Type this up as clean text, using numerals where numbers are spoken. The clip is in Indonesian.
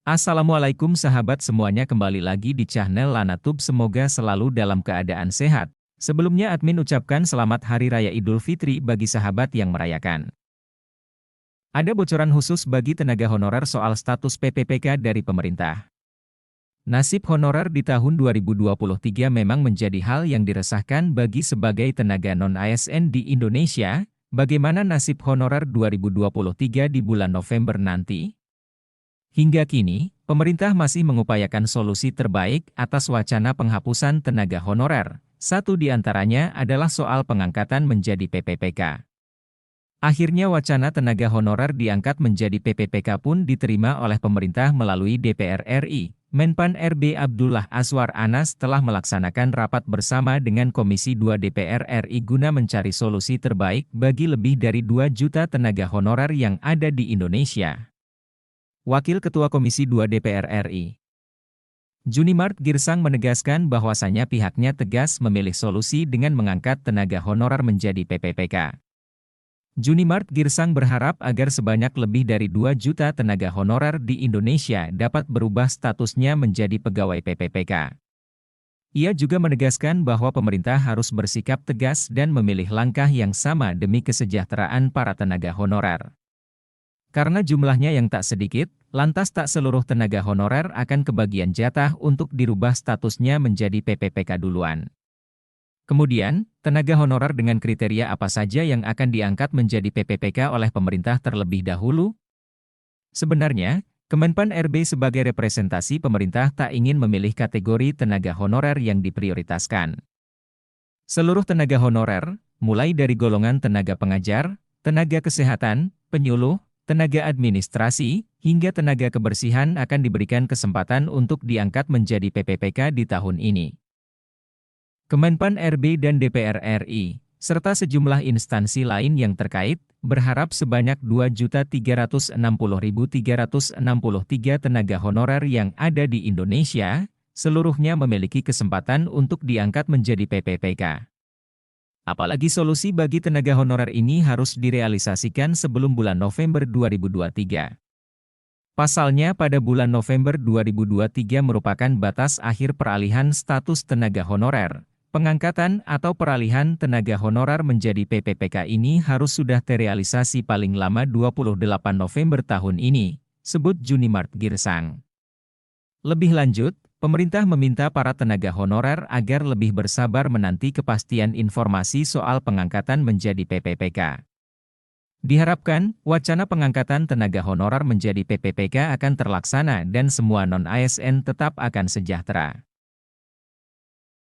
Assalamualaikum sahabat semuanya, kembali lagi di channel Lanatub, semoga selalu dalam keadaan sehat. Sebelumnya admin ucapkan selamat Hari Raya Idul Fitri bagi sahabat yang merayakan. Ada bocoran khusus bagi tenaga honorer soal status PPPK dari pemerintah. Nasib honorer di tahun 2023 memang menjadi hal yang diresahkan bagi sebagai tenaga non-ASN di Indonesia. Bagaimana nasib honorer 2023 di bulan November nanti? Hingga kini, pemerintah masih mengupayakan solusi terbaik atas wacana penghapusan tenaga honorer. Satu di antaranya adalah soal pengangkatan menjadi PPPK. Akhirnya wacana tenaga honorer diangkat menjadi PPPK pun diterima oleh pemerintah melalui DPR RI. Menpan RB Abdullah Azwar Anas telah melaksanakan rapat bersama dengan Komisi 2 DPR RI guna mencari solusi terbaik bagi lebih dari 2 juta tenaga honorer yang ada di Indonesia. Wakil Ketua Komisi 2 DPR RI, Junimart Girsang, menegaskan bahwasannya pihaknya tegas memilih solusi dengan mengangkat tenaga honorer menjadi PPPK. Junimart Girsang berharap agar sebanyak lebih dari 2 juta tenaga honorer di Indonesia dapat berubah statusnya menjadi pegawai PPPK. Ia juga menegaskan bahwa pemerintah harus bersikap tegas dan memilih langkah yang sama demi kesejahteraan para tenaga honorer. Karena jumlahnya yang tak sedikit, lantas tak seluruh tenaga honorer akan kebagian jatah untuk dirubah statusnya menjadi PPPK duluan. Kemudian, tenaga honorer dengan kriteria apa saja yang akan diangkat menjadi PPPK oleh pemerintah terlebih dahulu? Sebenarnya, Kemenpan RB sebagai representasi pemerintah tak ingin memilih kategori tenaga honorer yang diprioritaskan. Seluruh tenaga honorer, mulai dari golongan tenaga pengajar, tenaga kesehatan, penyuluh, tenaga administrasi, hingga tenaga kebersihan akan diberikan kesempatan untuk diangkat menjadi PPPK di tahun ini. Kemenpan RB dan DPR RI, serta sejumlah instansi lain yang terkait, berharap sebanyak 2.360.363 tenaga honorer yang ada di Indonesia, seluruhnya memiliki kesempatan untuk diangkat menjadi PPPK. Apalagi solusi bagi tenaga honorer ini harus direalisasikan sebelum bulan November 2023. Pasalnya pada bulan November 2023 merupakan batas akhir peralihan status tenaga honorer. Pengangkatan atau peralihan tenaga honorer menjadi PPPK ini harus sudah terrealisasi paling lama 28 November tahun ini, sebut Junimart Girsang. Lebih lanjut, pemerintah meminta para tenaga honorer agar lebih bersabar menanti kepastian informasi soal pengangkatan menjadi PPPK. Diharapkan, wacana pengangkatan tenaga honorer menjadi PPPK akan terlaksana dan semua non-ASN tetap akan sejahtera.